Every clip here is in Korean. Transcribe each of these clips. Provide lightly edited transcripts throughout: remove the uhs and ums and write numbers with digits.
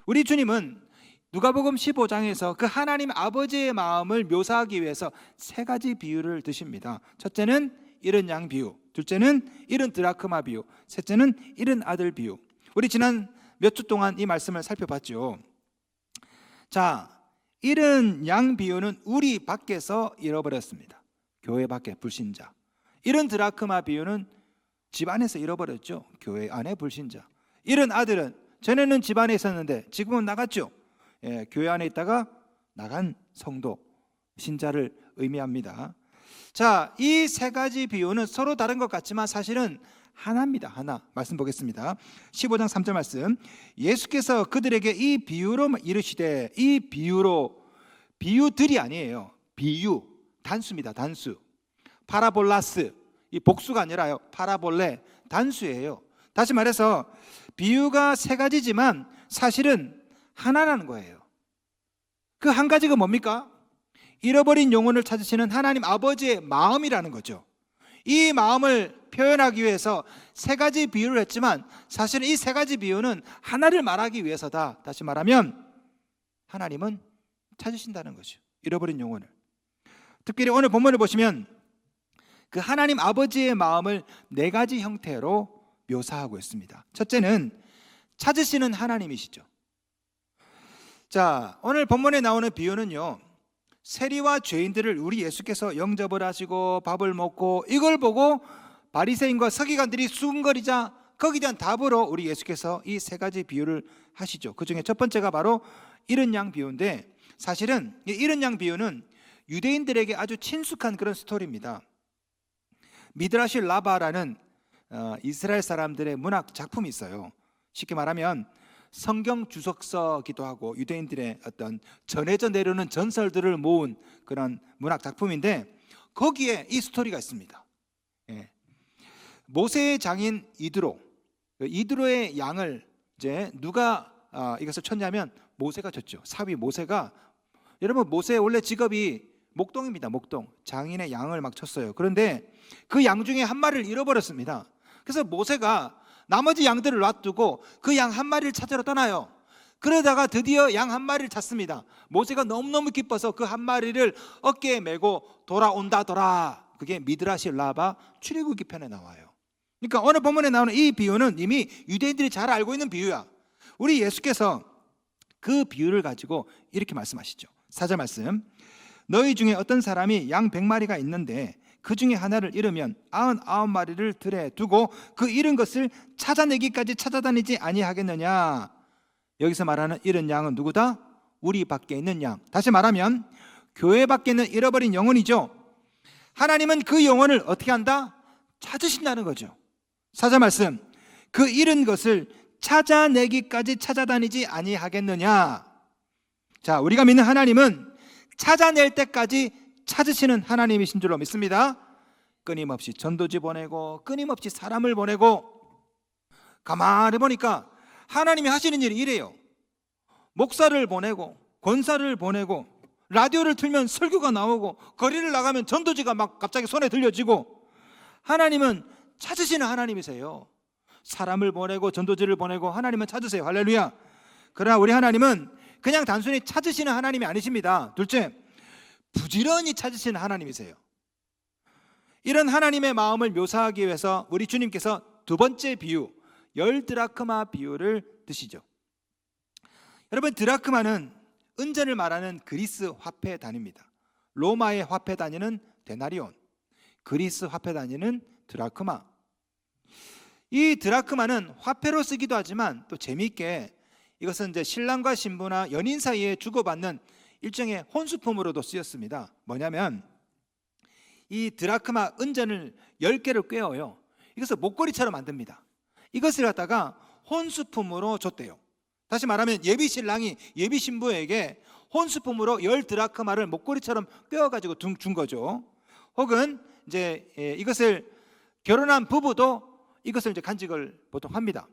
우리 주님은 누가복음 15장에서 그 하나님 아버지의 마음을 묘사하기 위해서 세 가지 비유를 드십니다. 첫째는 잃은 양 비유, 둘째는 잃은 드라크마 비유, 셋째는 잃은 아들 비유. 우리 지난 몇 주 동안 이 말씀을 살펴봤죠. 자, 잃은 양 비유는 우리 밖에서 잃어버렸습니다. 교회 밖에 불신자. 잃은 드라크마 비유는 집 안에서 잃어버렸죠. 교회 안에 불신자. 잃은 아들은 전에는 집 안에 있었는데 지금은 나갔죠. 교회 안에 있다가 나간 성도, 신자를 의미합니다. 자, 이 세 가지 비유는 서로 다른 것 같지만 사실은 하나입니다. 하나. 말씀 보겠습니다. 15장 3절 말씀. 예수께서 그들에게 이 비유로 이르시되, 이 비유로, 비유들이 아니에요. 비유, 단수입니다. 단수. 파라볼라스, 이 복수가 아니라요. 파라볼레, 단수예요. 다시 말해서 비유가 세 가지지만 사실은 하나라는 거예요. 그 한 가지가 뭡니까? 잃어버린 영혼을 찾으시는 하나님 아버지의 마음이라는 거죠. 이 마음을 표현하기 위해서 세 가지 비유를 했지만 사실은 이 세 가지 비유는 하나를 말하기 위해서다. 다시 말하면 하나님은 찾으신다는 거죠. 잃어버린 영혼을. 특별히 오늘 본문을 보시면 그 하나님 아버지의 마음을 네 가지 형태로 묘사하고 있습니다. 첫째는 찾으시는 하나님이시죠. 자, 오늘 본문에 나오는 비유는요, 세리와 죄인들을 우리 예수께서 영접을 하시고 밥을 먹고 이걸 보고 바리새인과 서기관들이 수군거리자 거기에 대한 답으로 우리 예수께서 이 세 가지 비유를 하시죠. 그 중에 첫 번째가 바로 잃은 양 비유인데, 사실은 이 잃은 양 비유는 유대인들에게 아주 친숙한 그런 스토리입니다. 미드라시 라바라는 이스라엘 사람들의 문학 작품이 있어요. 쉽게 말하면 성경 주석서기도 하고 유대인들의 어떤 전해져 내려오는 전설들을 모은 그런 문학 작품인데, 거기에 이 스토리가 있습니다. 모세의 장인 이드로의 양을 이제 누가 이것을 쳤냐면 모세가 쳤죠. 사위 모세가. 여러분, 모세의 원래 직업이 목동입니다. 목동. 장인의 양을 막 쳤어요. 그런데 그 양 중에 한 마리를 잃어버렸습니다. 그래서 모세가 나머지 양들을 놔두고 그 양 한 마리를 찾으러 떠나요. 그러다가 드디어 양 한 마리를 찾습니다. 모세가 너무너무 기뻐서 그 한 마리를 어깨에 메고 돌아온다더라. 그게 미드라시 라바 출애굽기 편에 나와요. 그러니까 오늘 본문에 나오는 이 비유는 이미 유대인들이 잘 알고 있는 비유야. 우리 예수께서 그 비유를 가지고 이렇게 말씀하시죠. 4절 말씀. 너희 중에 어떤 사람이 양 100마리가 있는데 그 중에 하나를 잃으면 99마리를 들에 두고 그 잃은 것을 찾아내기까지 찾아다니지 아니하겠느냐. 여기서 말하는 잃은 양은 누구다? 우리 밖에 있는 양. 다시 말하면 교회 밖에 있는 잃어버린 영혼이죠. 하나님은 그 영혼을 어떻게 한다? 찾으신다는 거죠. 4절 말씀. 그 잃은 것을 찾아내기까지 찾아다니지 아니하겠느냐. 자, 우리가 믿는 하나님은 찾아낼 때까지 찾으시는 하나님이신 줄로 믿습니다. 끊임없이 전도지 보내고 끊임없이 사람을 보내고, 가만히 보니까 하나님이 하시는 일이 이래요. 목사를 보내고 권사를 보내고 라디오를 틀면 설교가 나오고 거리를 나가면 전도지가 막 갑자기 손에 들려지고, 하나님은 찾으시는 하나님이세요. 사람을 보내고 전도지를 보내고 하나님은 찾으세요. 할렐루야. 그러나 우리 하나님은 그냥 단순히 찾으시는 하나님이 아니십니다. 둘째, 부지런히 찾으시는 하나님이세요. 이런 하나님의 마음을 묘사하기 위해서 우리 주님께서 두 번째 비유, 10드라크마 비유를 드시죠. 여러분, 드라크마는 은전을 말하는 그리스 화폐 단위입니다. 로마의 화폐 단위는 데나리온, 그리스 화폐 단위는 드라크마. 이 드라크마는 화폐로 쓰기도 하지만 또 재미있게 이것은 이제 신랑과 신부나 연인 사이에 주고받는 일종의 혼수품으로도 쓰였습니다. 뭐냐면 이 드라크마 은전을 10개를 꿰어요. 이것을 목걸이처럼 만듭니다. 이것을 갖다가 혼수품으로 줬대요. 다시 말하면 예비 신랑이 예비 신부에게 혼수품으로 10드라크마를 목걸이처럼 꿰어가지고 준 거죠. 혹은 이제 이것을 결혼한 부부도 이것을 이제 간직을 보통 합니다.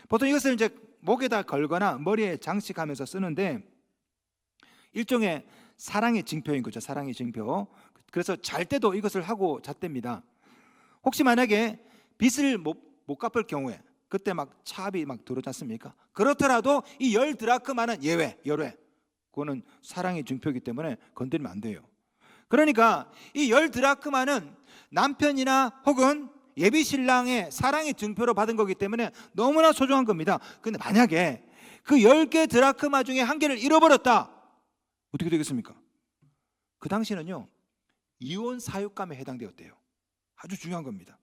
보통 이것을 이제 목에다 걸거나 머리에 장식하면서 쓰는데 일종의 사랑의 징표인 거죠. 사랑의 징표. 그래서 잘 때도 이것을 하고 잤답니다. 혹시 만약에 빚을 못 갚을 경우에, 그때 막 차압이 막 들어오지 않습니까? 그렇더라도 이 10드라크마는 예외. 그거는 사랑의 증표이기 때문에 건드리면 안 돼요. 그러니까 이 10드라크마는 남편이나 혹은 예비 신랑의 사랑의 증표로 받은 거기 때문에 너무나 소중한 겁니다. 근데 만약에 그 10개 드라크마 중에 한 개를 잃어버렸다, 어떻게 되겠습니까? 그 당시는요, 이혼 사유감에 해당되었대요. 아주 중요한 겁니다.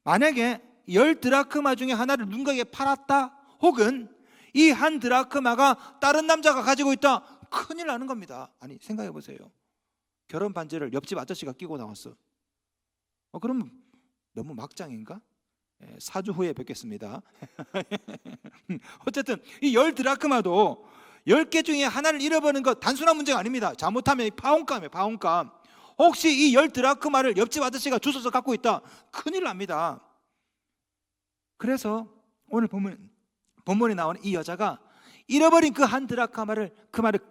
만약에 10드라크마 중에 하나를 누군가에게 팔았다, 혹은 이 한 드라크마가 다른 남자가 가지고 있다, 큰일 나는 겁니다. 아니, 생각해 보세요. 결혼 반지를 옆집 아저씨가 끼고 나왔어. 그럼 너무 막장인가? 4주 후에 뵙겠습니다. 어쨌든 이 10드라크마도 10개 중에 하나를 잃어버리는 것 단순한 문제가 아닙니다. 잘못하면 파혼감이에요. 파혼감. 혹시 이 10드라크마를 옆집 아저씨가 주워서 갖고 있다, 큰일 납니다. 그래서 오늘 본문에 나오는 이 여자가 잃어버린 그 한 드라크마를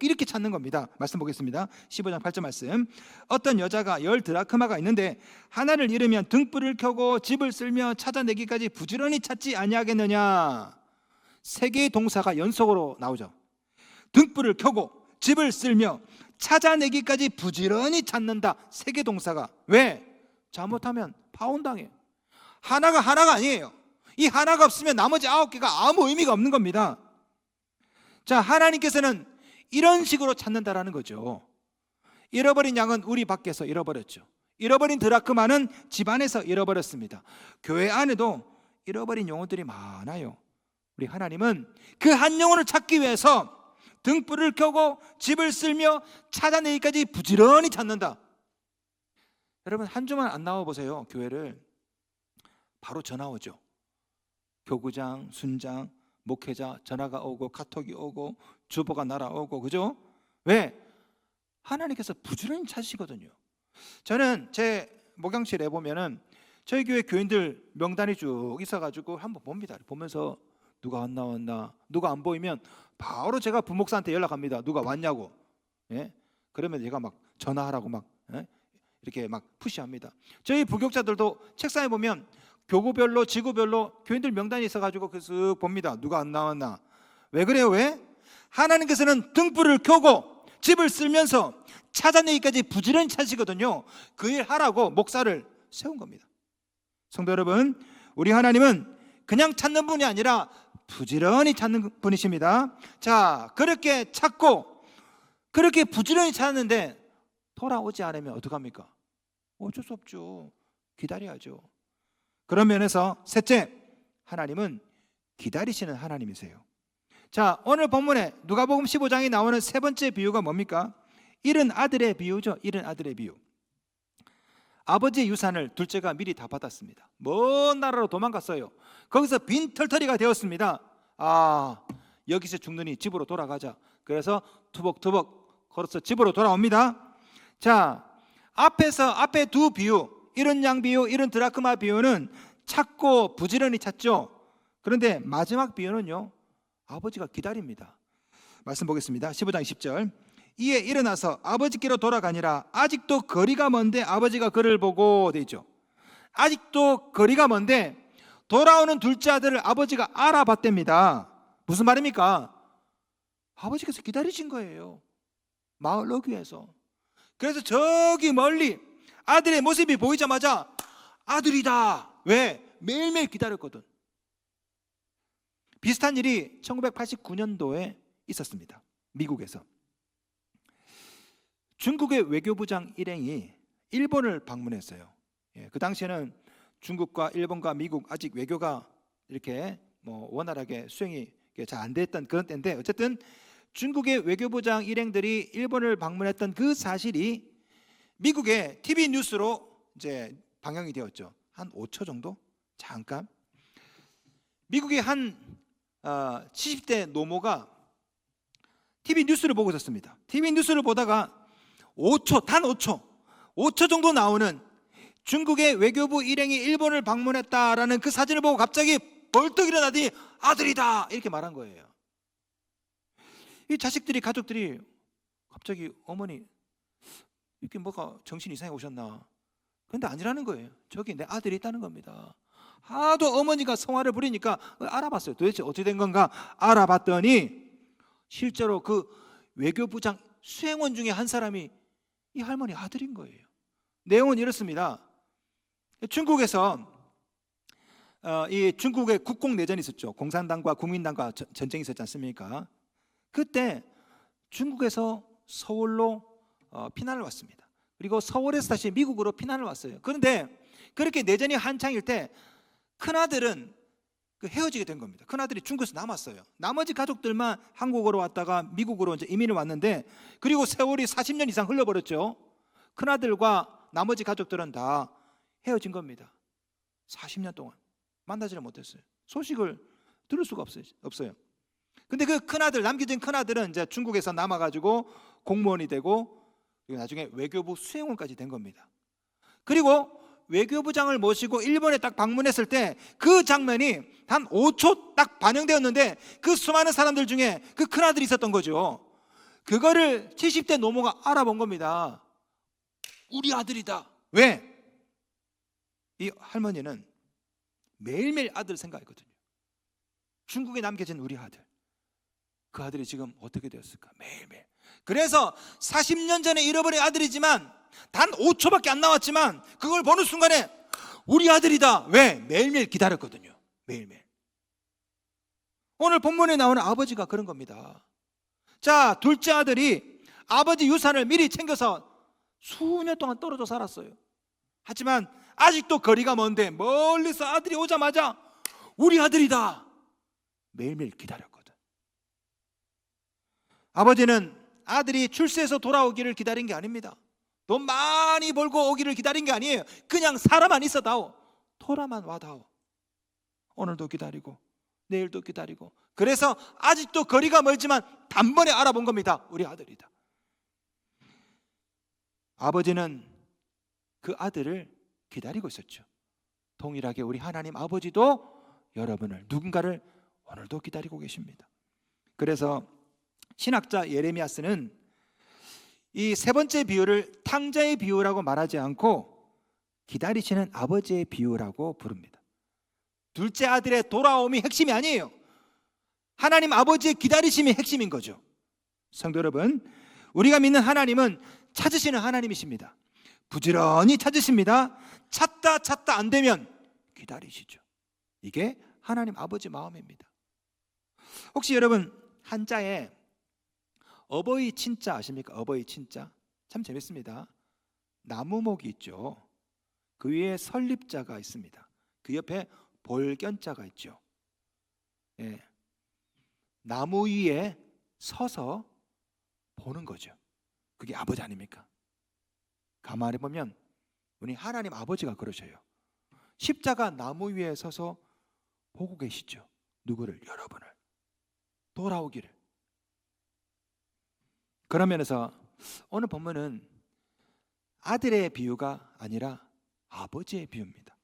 이렇게 찾는 겁니다. 말씀 보겠습니다. 15장 8절 말씀. 어떤 여자가 10드라크마가 있는데 하나를 잃으면 등불을 켜고 집을 쓸며 찾아내기까지 부지런히 찾지 아니하겠느냐. 세 개의 동사가 연속으로 나오죠. 등불을 켜고 집을 쓸며 찾아내기까지 부지런히 찾는다. 세 개 동사가. 왜? 잘못하면 파혼당해요. 하나가 아니에요. 이 하나가 없으면 나머지 9개가 아무 의미가 없는 겁니다. 자, 하나님께서는 이런 식으로 찾는다라는 거죠. 잃어버린 양은 우리 밖에서 잃어버렸죠. 잃어버린 드라크마는 집 안에서 잃어버렸습니다. 교회 안에도 잃어버린 영혼들이 많아요. 우리 하나님은 그 한 영혼을 찾기 위해서 등불을 켜고 집을 쓸며 찾아내기까지 부지런히 찾는다. 여러분, 한 주만 안 나와 보세요. 교회를 바로 전화 오죠. 교구장, 순장, 목회자 전화가 오고 카톡이 오고 주보가 날아오고, 그죠? 왜? 하나님께서 부지런히 찾으시거든요. 저는 제 목양실에 보면은 저희 교회 교인들 명단이 쭉 있어가지고 한번 봅니다. 보면서 누가 안 나왔나, 누가 안 보이면 바로 제가 부목사한테 연락합니다. 누가 왔냐고. 예? 그러면 얘가 막 전화하라고 막 이렇게 막 푸시합니다. 저희 부교육자들도 책상에 보면 교구별로 지구별로 교인들 명단이 있어가지고 계속 봅니다. 누가 안 나왔나. 왜 그래요? 왜? 하나님께서는 등불을 켜고 집을 쓸면서 찾아내기까지 부지런히 찾으시거든요. 그 일 하라고 목사를 세운 겁니다. 성도 여러분, 우리 하나님은 그냥 찾는 분이 아니라 부지런히 찾는 분이십니다. 자, 그렇게 찾고 그렇게 부지런히 찾았는데 돌아오지 않으면 어떡합니까? 어쩔 수 없죠. 기다려야죠. 그런 면에서 셋째, 하나님은 기다리시는 하나님이세요. 자, 오늘 본문에 누가복음 15장에 나오는 세 번째 비유가 뭡니까? 잃은 아들의 비유죠. 잃은 아들의 비유. 아버지의 유산을 둘째가 미리 다 받았습니다. 먼 나라로 도망갔어요. 거기서 빈털터리가 되었습니다. 여기서 죽느니 집으로 돌아가자. 그래서 투벅투벅 걸어서 집으로 돌아옵니다. 자, 앞에 두 비유, 잃은 양 비유, 잃은 드라크마 비유는 찾고 부지런히 찾죠. 그런데 마지막 비유는요, 아버지가 기다립니다. 말씀 보겠습니다. 15장 20절. 이에 일어나서 아버지께로 돌아가니라. 아직도 거리가 먼데 아버지가 그를 보고, 돼 있죠. 아직도 거리가 먼데 돌아오는 둘째 아들을 아버지가 알아봤답니다. 무슨 말입니까? 아버지께서 기다리신 거예요. 마을 어귀에서. 그래서 저기 멀리 아들의 모습이 보이자마자 아들이다. 왜? 매일매일 기다렸거든. 비슷한 일이 1989년도에 있었습니다. 미국에서. 중국의 외교부장 일행이 일본을 방문했어요. 그 당시에는 중국과 일본과 미국 아직 외교가 이렇게 원활하게 수행이 잘 안 됐던 그런 때인데, 어쨌든 중국의 외교부장 일행들이 일본을 방문했던 그 사실이 미국의 TV 뉴스로 이제 방영이 되었죠. 한 5초 정도? 잠깐. 미국의 한 70대 노모가 TV 뉴스를 보고 있었습니다. TV 뉴스를 보다가 5초, 단 5초 정도 나오는 중국의 외교부 일행이 일본을 방문했다라는 그 사진을 보고 갑자기 벌떡 일어나더니 아들이다 이렇게 말한 거예요. 이 자식들이, 가족들이 갑자기 어머니 이렇게 뭐가 정신 이상해 오셨나? 그런데 아니라는 거예요. 저기 내 아들이 있다는 겁니다. 하도 어머니가 성화를 부리니까 알아봤어요. 도대체 어떻게 된 건가 알아봤더니 실제로 그 외교부장 수행원 중에 한 사람이 이 할머니 아들인 거예요. 내용은 이렇습니다. 중국에서 이 중국의 국공 내전이 있었죠. 공산당과 국민당과 전쟁이 있었지 않습니까? 그때 중국에서 서울로 피난을 왔습니다. 그리고 서울에서 다시 미국으로 피난을 왔어요. 그런데 그렇게 내전이 한창일 때 큰아들은 헤어지게 된 겁니다. 큰아들이 중국에서 남았어요. 나머지 가족들만 한국으로 왔다가 미국으로 이제 이민을 왔는데, 그리고 세월이 40년 이상 흘러버렸죠. 큰아들과 나머지 가족들은 다 헤어진 겁니다. 40년 동안 만나지를 못했어요. 소식을 들을 수가 없어요. 근데 그 큰아들, 남겨진 큰아들은 이제 중국에서 남아가지고 공무원이 되고 나중에 외교부 수행원까지 된 겁니다. 그리고 외교부장을 모시고 일본에 딱 방문했을 때 그 장면이 한 5초 딱 반영되었는데 그 수많은 사람들 중에 그 큰아들이 있었던 거죠. 그거를 70대 노모가 알아본 겁니다. 우리 아들이다. 왜? 이 할머니는 매일매일 아들 생각했거든요. 중국에 남겨진 우리 아들, 그 아들이 지금 어떻게 되었을까? 매일매일. 그래서 40년 전에 잃어버린 아들이지만 단 5초밖에 안 나왔지만 그걸 보는 순간에 우리 아들이다. 왜? 매일매일 기다렸거든요. 매일매일. 오늘 본문에 나오는 아버지가 그런 겁니다. 자, 둘째 아들이 아버지 유산을 미리 챙겨서 수년 동안 떨어져 살았어요. 하지만 아직도 거리가 먼데 멀리서 아들이 오자마자 우리 아들이다. 매일매일 기다렸거든. 아버지는 아들이 출세해서 돌아오기를 기다린 게 아닙니다. 돈 많이 벌고 오기를 기다린 게 아니에요. 그냥 살아만 있어다오. 돌아만 와다오. 오늘도 기다리고 내일도 기다리고. 그래서 아직도 거리가 멀지만 단번에 알아본 겁니다. 우리 아들이다. 아버지는 그 아들을 기다리고 있었죠. 동일하게 우리 하나님 아버지도 여러분을, 누군가를 오늘도 기다리고 계십니다. 그래서 신학자 예레미야스는 이 세 번째 비유를 탕자의 비유라고 말하지 않고 기다리시는 아버지의 비유라고 부릅니다. 둘째 아들의 돌아옴이 핵심이 아니에요. 하나님 아버지의 기다리심이 핵심인 거죠. 성도 여러분, 우리가 믿는 하나님은 찾으시는 하나님이십니다. 부지런히 찾으십니다. 찾다 안 되면 기다리시죠. 이게 하나님 아버지 마음입니다. 혹시 여러분 한자에 어버이 친자 아십니까? 어버이 친자 참 재밌습니다. 나무목이 있죠. 그 위에 설립자가 있습니다. 그 옆에 볼견자가 있죠. 예. 나무 위에 서서 보는 거죠. 그게 아버지 아닙니까? 가만히 보면 우리 하나님 아버지가 그러셔요. 십자가 나무 위에 서서 보고 계시죠. 누구를? 여러분을. 돌아오기를. 그런 면에서 오늘 본문은 아들의 비유가 아니라 아버지의 비유입니다.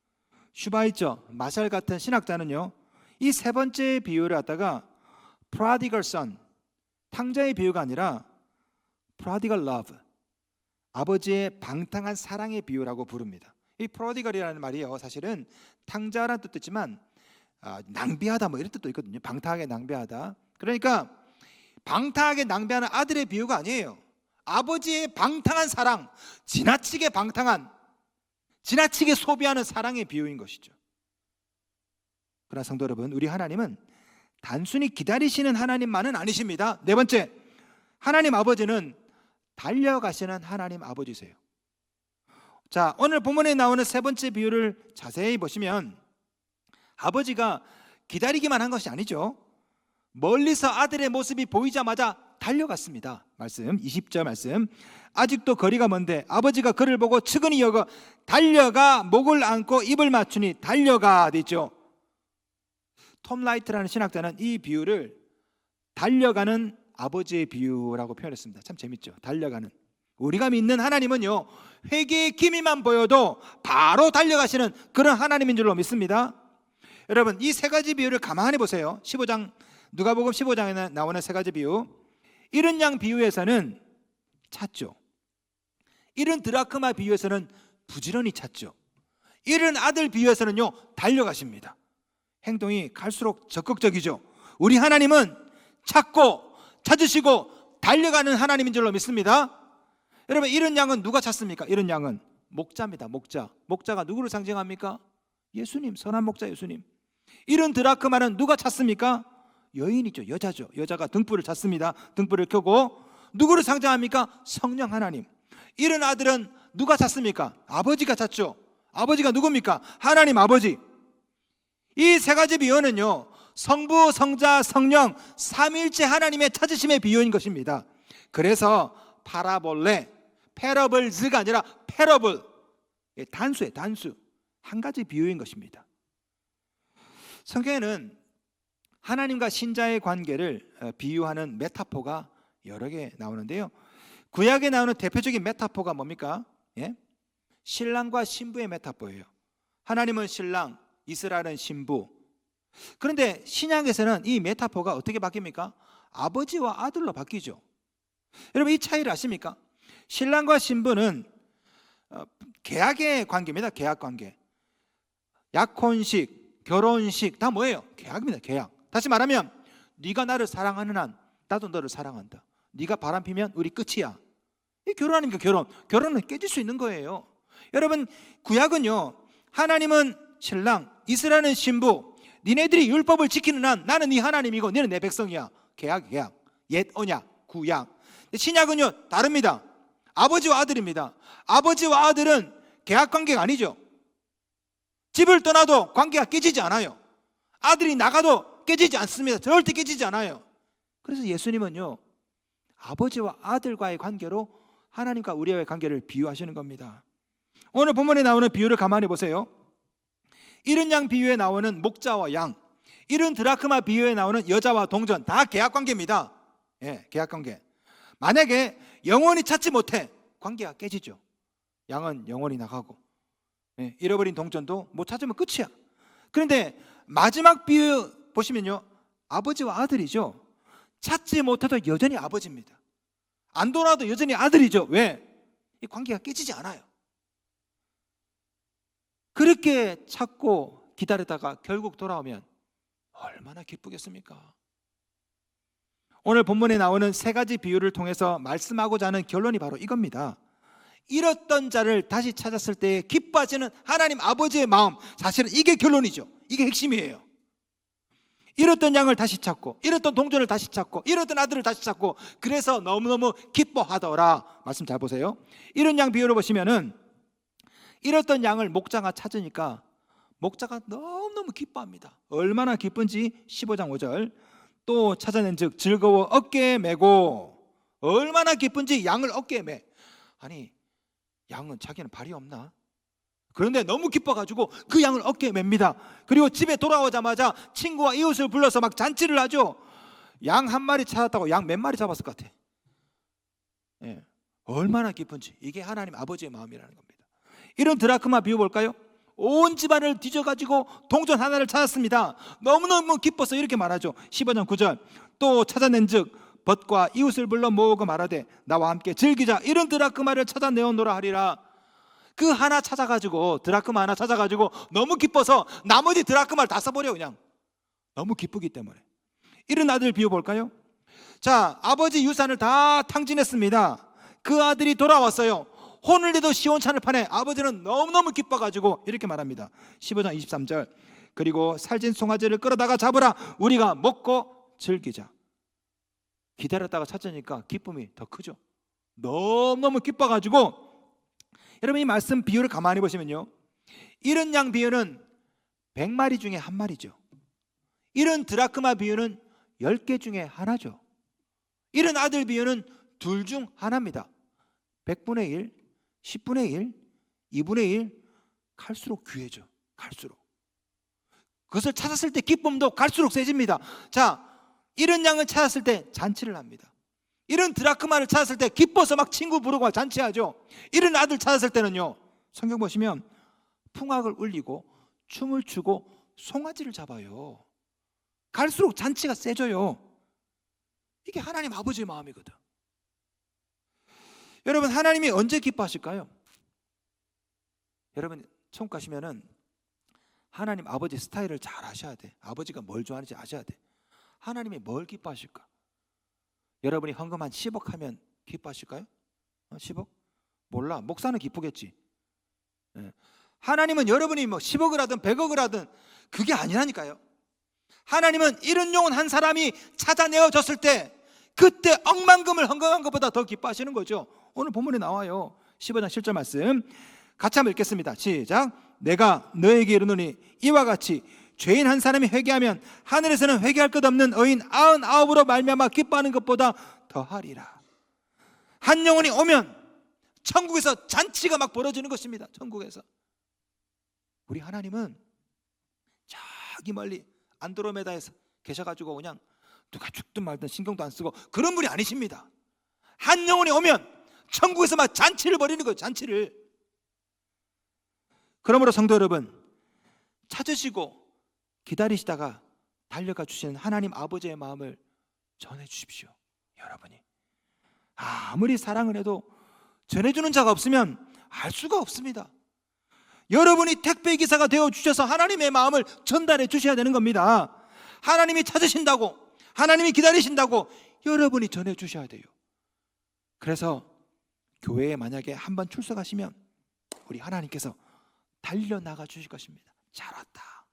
슈바이처, 마샬 같은 신학자는요, 이 세 번째 비유를 갖다가 prodigal son, 탕자의 비유가 아니라 prodigal love, 아버지의 방탕한 사랑의 비유라고 부릅니다. 이 prodigal이라는 말이요, 사실은 탕자라는 뜻도 있지만 낭비하다 뭐 이런 뜻도 있거든요. 방탕하게 낭비하다. 그러니까 방탕하게 낭비하는 아들의 비유가 아니에요. 아버지의 방탕한 사랑, 지나치게 방탕한, 지나치게 소비하는 사랑의 비유인 것이죠. 그러나 성도 여러분, 우리 하나님은 단순히 기다리시는 하나님만은 아니십니다. 네 번째, 하나님 아버지는 달려가시는 하나님 아버지세요. 자, 오늘 본문에 나오는 세 번째 비유를 자세히 보시면 아버지가 기다리기만 한 것이 아니죠. 멀리서 아들의 모습이 보이자마자 달려갔습니다. 말씀 20절 말씀. 아직도 거리가 먼데 아버지가 그를 보고 측은히 여겨 달려가 목을 안고 입을 맞추니 달려가 됐죠. 톰 라이트라는 신학자는 이 비유를 달려가는 아버지의 비유라고 표현했습니다. 참 재밌죠. 달려가는. 우리가 믿는 하나님은요, 회개의 기미만 보여도 바로 달려가시는 그런 하나님인 줄로 믿습니다. 여러분, 이 세 가지 비유를 가만히 보세요. 15장, 누가복음 15장에 나오는 세 가지 비유. 이른 양 비유에서는 찾죠. 이른 드라크마 비유에서는 부지런히 찾죠. 이런 아들 비유에서는요 달려가십니다. 행동이 갈수록 적극적이죠. 우리 하나님은 찾고 찾으시고 달려가는 하나님인 줄로 믿습니다. 여러분, 이런 양은 누가 찾습니까? 이런 양은 목자입니다. 목자가 누구를 상징합니까? 예수님, 선한 목자 예수님. 이런 드라크마는 누가 찾습니까? 여인이죠. 여자죠. 여자가 등불을 찾습니다. 등불을 켜고. 누구를 상징합니까? 성령 하나님. 이런 아들은 누가 찾습니까? 아버지가 찾죠. 아버지가 누굽니까? 하나님 아버지. 이 세 가지 비유는요 성부, 성자, 성령 삼위일체 하나님의 찾으심의 비유인 것입니다. 그래서 파라볼레, 패러블즈가 아니라 패러블, 단수예요. 단수. 한 가지 비유인 것입니다. 성경에는 하나님과 신자의 관계를 비유하는 메타포가 여러 개 나오는데요, 구약에 나오는 대표적인 메타포가 뭡니까? 신랑과 신부의 메타포예요. 하나님은 신랑, 이스라엘은 신부. 그런데 신약에서는 이 메타포가 어떻게 바뀝니까? 아버지와 아들로 바뀌죠. 여러분, 이 차이를 아십니까? 신랑과 신부는 계약의 관계입니다. 계약 관계. 약혼식, 결혼식 다 뭐예요? 계약입니다. 계약. 다시 말하면 네가 나를 사랑하는 한 나도 너를 사랑한다. 네가 바람피면 우리 끝이야. 이 결혼 아닙니까? 결혼은 깨질 수 있는 거예요. 여러분, 구약은요 하나님은 신랑, 이스라엘은 신부. 니네들이 율법을 지키는 한 나는 네 하나님이고 너는 내 백성이야. 계약. 옛 언약, 구약. 신약은요 다릅니다. 아버지와 아들입니다. 아버지와 아들은 계약 관계가 아니죠. 집을 떠나도 관계가 깨지지 않아요. 아들이 나가도 깨지지 않습니다. 절대 깨지지 않아요. 그래서 예수님은요 아버지와 아들과의 관계로 하나님과 우리와의 관계를 비유하시는 겁니다. 오늘 본문에 나오는 비유를 가만히 보세요. 이른 양 비유에 나오는 목자와 양, 이른 드라크마 비유에 나오는 여자와 동전, 다 계약관계입니다. 계약관계. 만약에 영원히 찾지 못해 관계가 깨지죠. 양은 영원히 나가고, 잃어버린 동전도 못 찾으면 끝이야. 그런데 마지막 비유 보시면요 아버지와 아들이죠. 찾지 못해도 여전히 아버지입니다. 안 돌아도 여전히 아들이죠. 왜? 이 관계가 깨지지 않아요. 그렇게 찾고 기다리다가 결국 돌아오면 얼마나 기쁘겠습니까? 오늘 본문에 나오는 세 가지 비유를 통해서 말씀하고자 하는 결론이 바로 이겁니다. 잃었던 자를 다시 찾았을 때 기뻐하시는 하나님 아버지의 마음, 사실은 이게 결론이죠. 이게 핵심이에요. 잃었던 양을 다시 찾고, 잃었던 동전을 다시 찾고, 잃었던 아들을 다시 찾고, 그래서 너무너무 기뻐하더라. 말씀 잘 보세요. 이런 양 비유를 보시면은 잃었던 양을 목자가 찾으니까 목자가 너무너무 기뻐합니다. 얼마나 기쁜지 15장 5절. 또 찾아낸 즉 즐거워 어깨에 메고. 얼마나 기쁜지 양을 어깨에 매. 아니, 양은 자기는 발이 없나? 그런데 너무 기뻐가지고 그 양을 어깨에 맵니다. 그리고 집에 돌아오자마자 친구와 이웃을 불러서 막 잔치를 하죠. 양 한 마리 찾았다고 양 몇 마리 잡았을 것 같아. 얼마나 기쁜지. 이게 하나님 아버지의 마음이라는 겁니다. 이런 드라크마 비유 볼까요? 온 집안을 뒤져가지고 동전 하나를 찾았습니다. 너무너무 기뻐서 이렇게 말하죠. 15장 9절. 또 찾아낸 즉 벗과 이웃을 불러 모으고 말하되 나와 함께 즐기자. 이런 드라크마를 찾아내어노라 하리라. 그 하나 찾아가지고, 드라크마 하나 찾아가지고 너무 기뻐서 나머지 드라크마를 다 써버려. 그냥 너무 기쁘기 때문에. 이런 아들 비유 볼까요? 자, 아버지 유산을 다 탕진했습니다. 그 아들이 돌아왔어요. 혼을 내도 시원찮을 판에 아버지는 너무너무 기뻐가지고 이렇게 말합니다. 15장 23절. 그리고 살찐 송아지를 끌어다가 잡으라. 우리가 먹고 즐기자. 기다렸다가 찾으니까 기쁨이 더 크죠. 너무너무 기뻐가지고. 여러분, 이 말씀 비유를 가만히 보시면요, 이런 양 비유는 100마리 중에 한 마리죠. 이런 드라크마 비유는 10개 중에 하나죠. 이런 아들 비유는 둘 중 하나입니다. 100분의 1, 10분의 1, 2분의 1. 갈수록 귀해져. 갈수록. 그것을 찾았을 때 기쁨도 갈수록 세집니다. 자, 이런 양을 찾았을 때 잔치를 합니다. 이런 드라크마를 찾았을 때 기뻐서 막 친구 부르고 잔치하죠. 이런 아들 찾았을 때는요, 성경 보시면 풍악을 울리고 춤을 추고 송아지를 잡아요. 갈수록 잔치가 세져요. 이게 하나님 아버지의 마음이거든. 여러분, 하나님이 언제 기뻐하실까요? 여러분, 천국 가시면은 하나님 아버지 스타일을 잘 아셔야 돼. 아버지가 뭘 좋아하는지 아셔야 돼. 하나님이 뭘 기뻐하실까? 여러분이 헌금 한 10억 하면 기뻐하실까요? 10억? 몰라. 목사는 기쁘겠지. 하나님은 여러분이 뭐 10억을 하든 100억을 하든 그게 아니라니까요. 하나님은 이런 영혼 한 사람이 찾아내어졌을 때 그때 억만금을 헌금한 것보다 더 기뻐하시는 거죠. 오늘 본문에 나와요. 15장 7절 말씀 같이 한번 읽겠습니다. 시작. 내가 너에게 이르노니 이와 같이 죄인 한 사람이 회개하면 하늘에서는 회개할 것 없는 의인 99으로 말미암아 기뻐하는 것보다 더하리라. 한 영혼이 오면 천국에서 잔치가 막 벌어지는 것입니다. 천국에서. 우리 하나님은 저기 멀리 안드로메다에서 계셔가지고 그냥 누가 죽든 말든 신경도 안 쓰고 그런 분이 아니십니다. 한 영혼이 오면 천국에서 막 잔치를 벌이는 거예요. 잔치를. 그러므로 성도 여러분, 찾으시고 기다리시다가 달려가 주시는 하나님 아버지의 마음을 전해 주십시오. 여러분이 아무리 사랑을 해도 전해주는 자가 없으면 알 수가 없습니다. 여러분이 택배기사가 되어 주셔서 하나님의 마음을 전달해 주셔야 되는 겁니다. 하나님이 찾으신다고, 하나님이 기다리신다고 여러분이 전해 주셔야 돼요. 그래서 교회에 만약에 한번 출석하시면 우리 하나님께서 달려나가 주실 것입니다. 잘 왔다.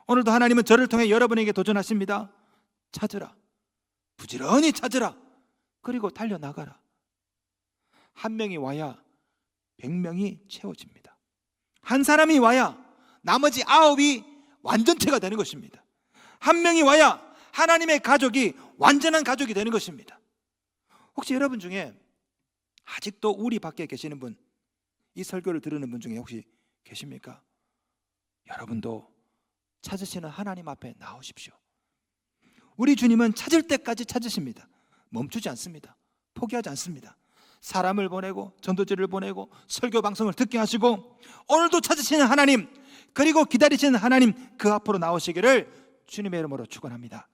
오늘도 하나님은 저를 통해 여러분에게 도전하십니다. 찾으라. 부지런히 찾으라. 그리고 달려나가라. 한 명이 와야 100명이 채워집니다. 한 사람이 와야 나머지 9이 완전체가 되는 것입니다. 한 명이 와야 하나님의 가족이 완전한 가족이 되는 것입니다. 혹시 여러분 중에 아직도 우리 밖에 계시는 분, 이 설교를 들으는 분 중에 혹시 계십니까? 여러분도 찾으시는 하나님 앞에 나오십시오. 우리 주님은 찾을 때까지 찾으십니다. 멈추지 않습니다. 포기하지 않습니다. 사람을 보내고 전도지를 보내고 설교 방송을 듣게 하시고 오늘도 찾으시는 하나님, 그리고 기다리시는 하나님 그 앞으로 나오시기를 주님의 이름으로 축원합니다.